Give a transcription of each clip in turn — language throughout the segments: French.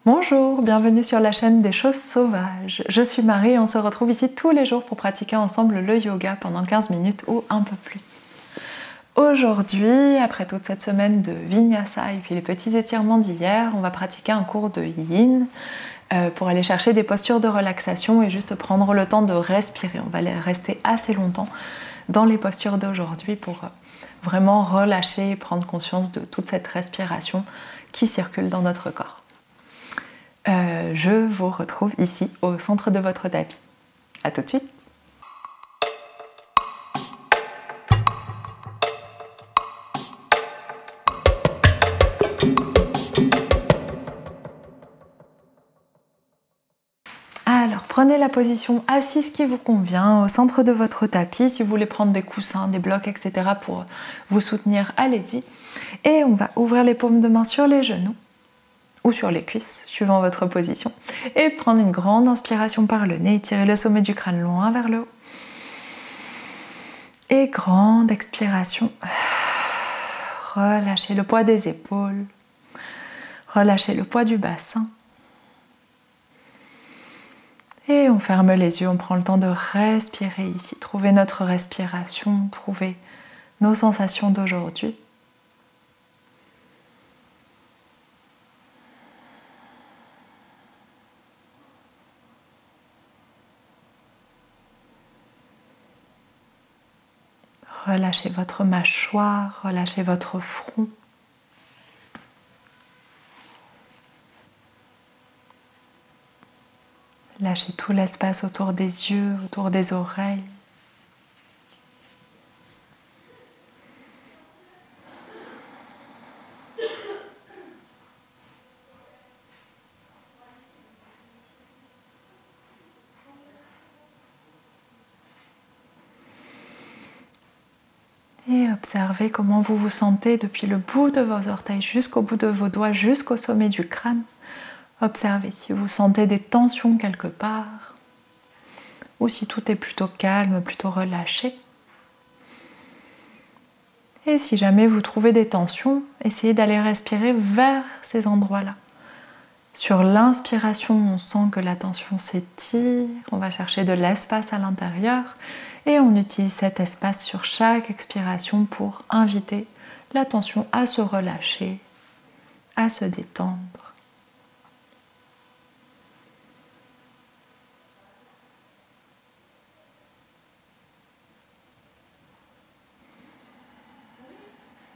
Bonjour, bienvenue sur la chaîne des choses sauvages. Je suis Marie et on se retrouve ici tous les jours pour pratiquer ensemble le yoga pendant 15 minutes ou un peu plus. Aujourd'hui, après toute cette semaine de Vinyasa et puis les petits étirements d'hier, on va pratiquer un cours de Yin pour aller chercher des postures de relaxation et juste prendre le temps de respirer. On va rester assez longtemps dans les postures d'aujourd'hui pour vraiment relâcher et prendre conscience de toute cette respiration qui circule dans notre corps. Je vous retrouve ici au centre de votre tapis. A tout de suite. Alors prenez la position assise qui vous convient au centre de votre tapis. Si vous voulez prendre des coussins, des blocs, etc. pour vous soutenir, allez-y. Et on va ouvrir les paumes de main sur les genoux ou sur les cuisses, suivant votre position. Et prendre une grande inspiration par le nez, tirer le sommet du crâne loin vers le haut. Et grande expiration. Relâchez le poids des épaules. Relâchez le poids du bassin. Et on ferme les yeux, on prend le temps de respirer ici. Trouver notre respiration, trouver nos sensations d'aujourd'hui. Relâchez votre mâchoire, relâchez votre front. Lâchez tout l'espace autour des yeux, autour des oreilles. Et observez comment vous vous sentez depuis le bout de vos orteils jusqu'au bout de vos doigts, jusqu'au sommet du crâne. Observez si vous sentez des tensions quelque part ou si tout est plutôt calme, plutôt relâché. Et si jamais vous trouvez des tensions, essayez d'aller respirer vers ces endroits-là. Sur l'inspiration, on sent que la tension s'étire, on va chercher de l'espace à l'intérieur et on utilise cet espace sur chaque expiration pour inviter la tension à se relâcher, à se détendre.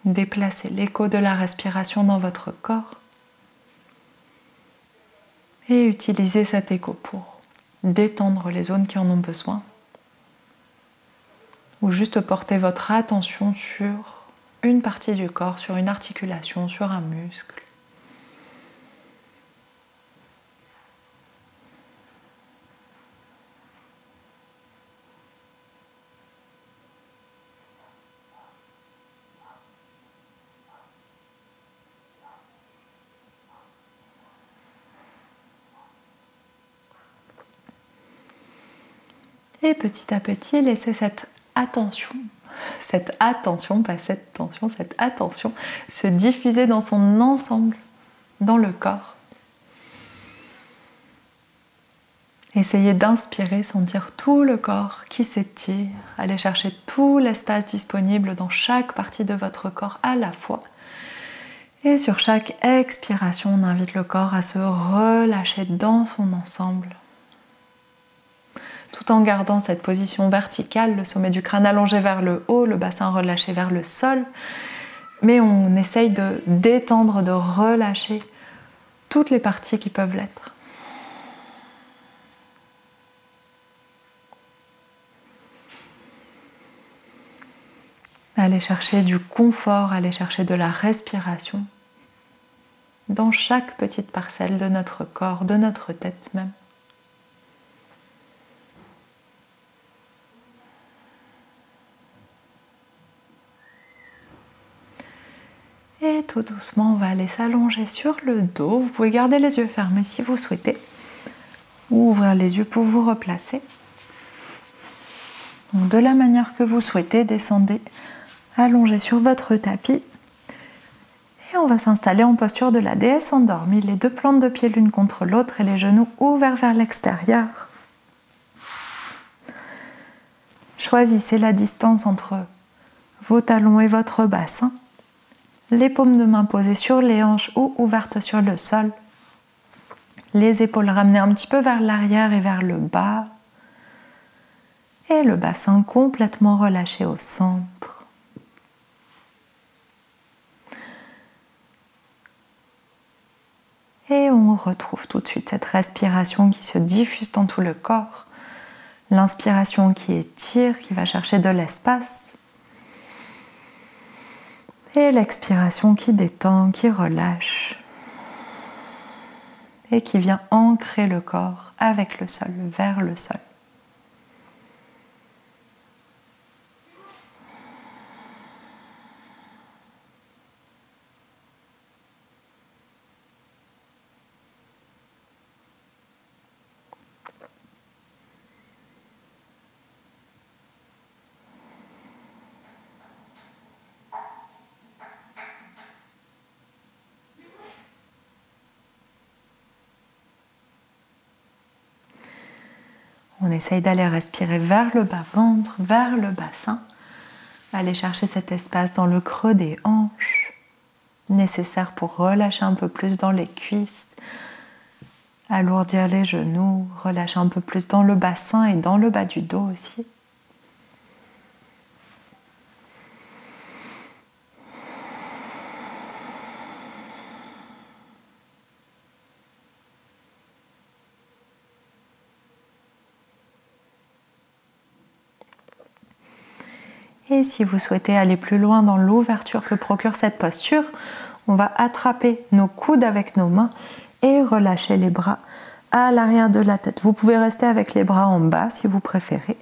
Déplacez l'écho de la respiration dans votre corps et utilisez cet écho pour détendre les zones qui en ont besoin ou juste porter votre attention sur une partie du corps, sur une articulation, sur un muscle. Et petit à petit, laissez cette attention, pas cette tension, cette attention se diffuser dans son ensemble, dans le corps. Essayez d'inspirer, sentir tout le corps qui s'étire, allez chercher tout l'espace disponible dans chaque partie de votre corps à la fois. Et sur chaque expiration, on invite le corps à se relâcher dans son ensemble, tout en gardant cette position verticale, le sommet du crâne allongé vers le haut, le bassin relâché vers le sol. Mais on essaye de détendre, de relâcher toutes les parties qui peuvent l'être. Allez chercher du confort, allez chercher de la respiration dans chaque petite parcelle de notre corps, de notre tête même. Et tout doucement, on va aller s'allonger sur le dos. Vous pouvez garder les yeux fermés si vous souhaitez, ou ouvrir les yeux pour vous replacer. Donc, de la manière que vous souhaitez, descendez allongé sur votre tapis Et on va s'installer en posture de la déesse endormie, les deux plantes de pied l'une contre l'autre et les genoux ouverts vers l'extérieur. Choisissez la distance entre vos talons et votre bassin. Les paumes de main posées sur les hanches ou ouvertes sur le sol. Les épaules ramenées un petit peu vers l'arrière et vers le bas. Et le bassin complètement relâché au centre. Et on retrouve tout de suite cette respiration qui se diffuse dans tout le corps. L'inspiration qui étire, qui va chercher de l'espace. Et l'expiration qui détend, qui relâche. Et qui vient ancrer le corps avec le sol, vers le sol. On essaye d'aller respirer vers le bas-ventre, vers le bassin. Aller chercher cet espace dans le creux des hanches, nécessaire pour relâcher un peu plus dans les cuisses, alourdir les genoux, relâcher un peu plus dans le bassin et dans le bas du dos aussi. Et si vous souhaitez aller plus loin dans l'ouverture que procure cette posture, on va attraper nos coudes avec nos mains et relâcher les bras à l'arrière de la tête. Vous pouvez rester avec les bras en bas si vous préférez.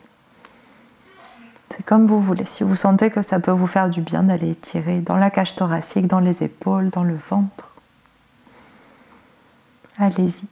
C'est comme vous voulez. Si vous sentez que ça peut vous faire du bien d'aller étirer dans la cage thoracique, dans les épaules, dans le ventre, allez-y.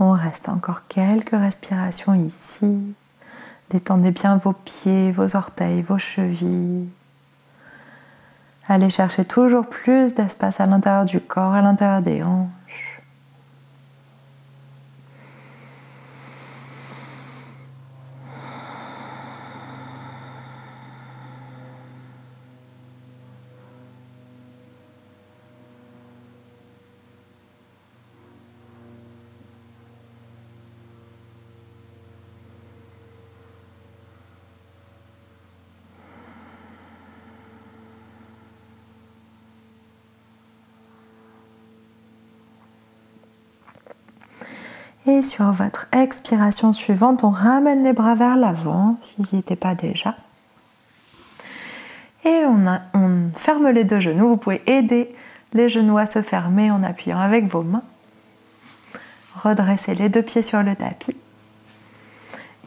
On reste encore quelques respirations ici. Détendez bien vos pieds, vos orteils, vos chevilles. Allez chercher toujours plus d'espace à l'intérieur du corps, à l'intérieur des hanches. Et sur votre expiration suivante, on ramène les bras vers l'avant, s'ils n'y étaient pas déjà. Et on ferme les deux genoux. Vous pouvez aider les genoux à se fermer en appuyant avec vos mains. Redressez les deux pieds sur le tapis.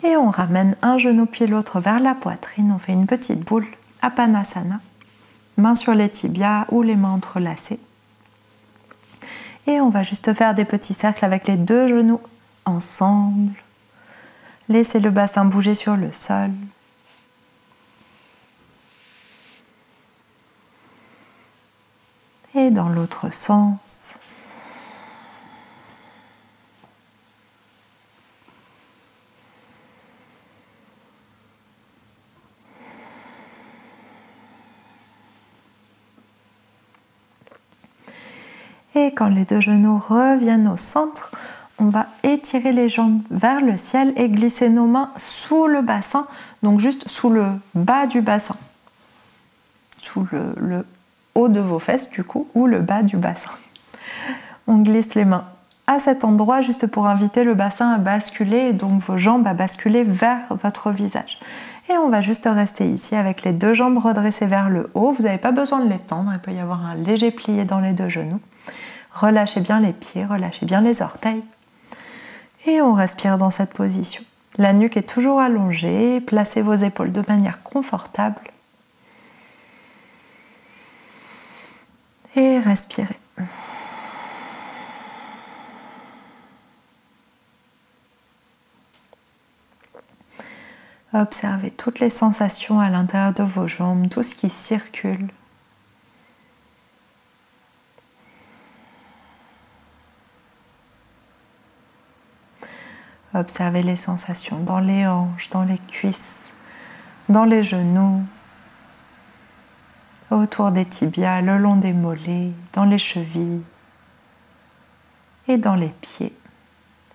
Et on ramène un genou puis l'autre vers la poitrine. On fait une petite boule, Apanasana. Mains sur les tibias ou les mains entrelacées. Et on va juste faire des petits cercles avec les deux genoux ensemble. Laissez le bassin bouger sur le sol. Et dans l'autre sens. Et quand les deux genoux reviennent au centre, on va étirer les jambes vers le ciel et glisser nos mains sous le bassin, donc juste sous le bas du bassin, sous le haut de vos fesses du coup, ou le bas du bassin. On glisse les mains à cet endroit juste pour inviter le bassin à basculer et donc vos jambes à basculer vers votre visage. Et on va juste rester ici avec les deux jambes redressées vers le haut. Vous n'avez pas besoin de les tendre, il peut y avoir un léger plié dans les deux genoux. Relâchez bien les pieds, relâchez bien les orteils. Et on respire dans cette position. La nuque est toujours allongée, placez vos épaules de manière confortable. Et respirez. Observez toutes les sensations à l'intérieur de vos jambes, tout ce qui circule. Observez les sensations dans les hanches, dans les cuisses, dans les genoux, autour des tibias, le long des mollets, dans les chevilles et dans les pieds,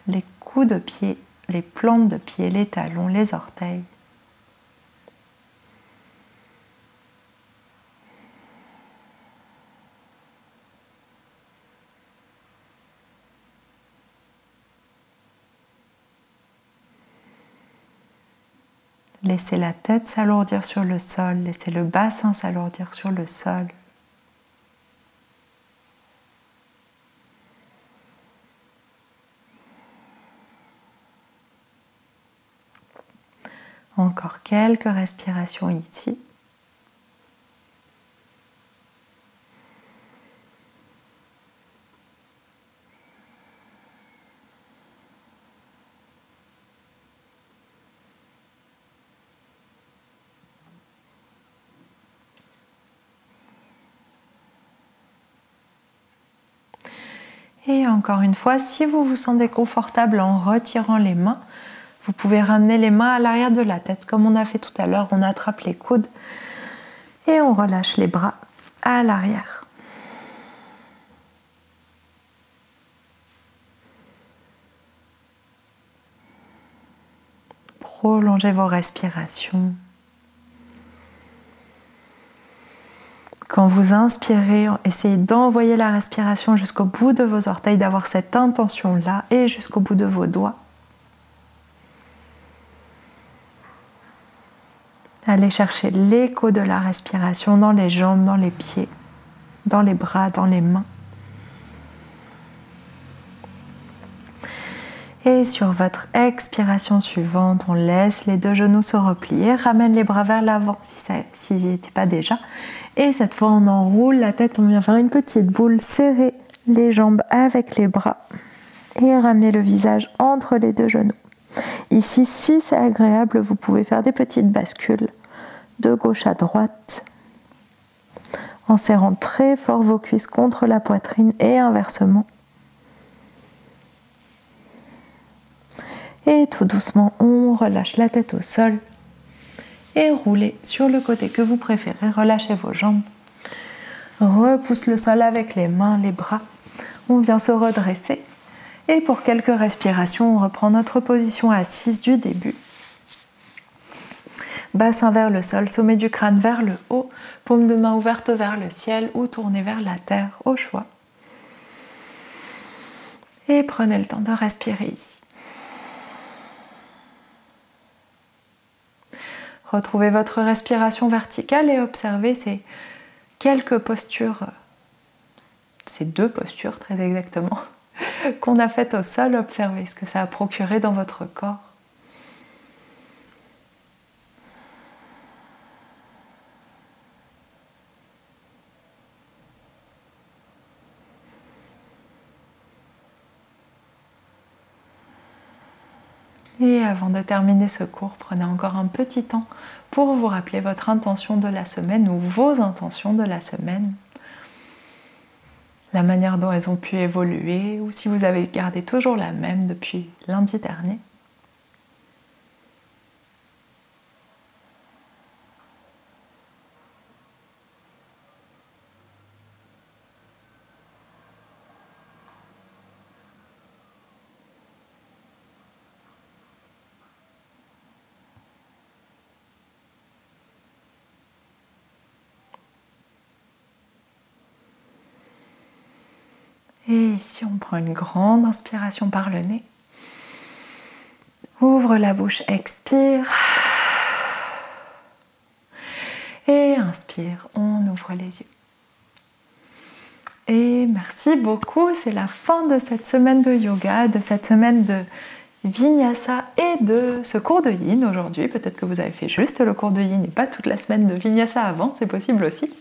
les coups de pied, les plantes de pied, les talons, les orteils. Laissez la tête s'alourdir sur le sol, laissez le bassin s'alourdir sur le sol. Encore quelques respirations ici. Et encore une fois, si vous vous sentez confortable en retirant les mains, vous pouvez ramener les mains à l'arrière de la tête, comme on a fait tout à l'heure. On attrape les coudes et on relâche les bras à l'arrière. Prolongez vos respirations. Quand vous inspirez, essayez d'envoyer la respiration jusqu'au bout de vos orteils, d'avoir cette intention-là et jusqu'au bout de vos doigts. Allez chercher l'écho de la respiration dans les jambes, dans les pieds, dans les bras, dans les mains. Et sur votre expiration suivante, on laisse les deux genoux se replier, ramène les bras vers l'avant s'ils n'y étaient pas déjà. Et cette fois, on enroule la tête, on vient faire une petite boule, serrer les jambes avec les bras et ramener le visage entre les deux genoux. Ici, si c'est agréable, vous pouvez faire des petites bascules de gauche à droite en serrant très fort vos cuisses contre la poitrine et inversement. Et tout doucement, on relâche la tête au sol et roulez sur le côté que vous préférez. Relâchez vos jambes. Repousse le sol avec les mains, les bras. On vient se redresser. Et pour quelques respirations, on reprend notre position assise du début. Bassin vers le sol, sommet du crâne vers le haut, paume de main ouverte vers le ciel ou tournée vers la terre, au choix. Et prenez le temps de respirer ici. Retrouvez votre respiration verticale et observez ces quelques postures, ces deux postures très exactement, qu'on a faites au sol. Observez ce que ça a procuré dans votre corps. Et avant de terminer ce cours, prenez encore un petit temps pour vous rappeler votre intention de la semaine ou vos intentions de la semaine. La manière dont elles ont pu évoluer ou si vous avez gardé toujours la même depuis lundi dernier. Et ici, on prend une grande inspiration par le nez. Ouvre la bouche, expire. Et inspire, on ouvre les yeux. Et merci beaucoup. C'est la fin de cette semaine de yoga, de cette semaine de Vinyasa et de ce cours de Yin aujourd'hui. Peut-être que vous avez fait juste le cours de Yin et pas toute la semaine de Vinyasa avant, c'est possible aussi.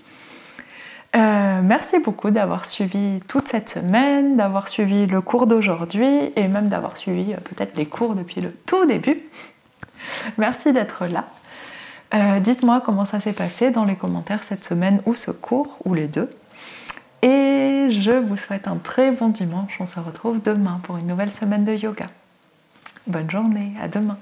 Merci beaucoup d'avoir suivi toute cette semaine, d'avoir suivi le cours d'aujourd'hui et même d'avoir suivi peut-être les cours depuis le tout début. Merci d'être là. Dites-moi comment ça s'est passé dans les commentaires cette semaine ou ce cours, ou les deux. Et je vous souhaite un très bon dimanche. On se retrouve demain pour une nouvelle semaine de yoga. Bonne journée, à demain.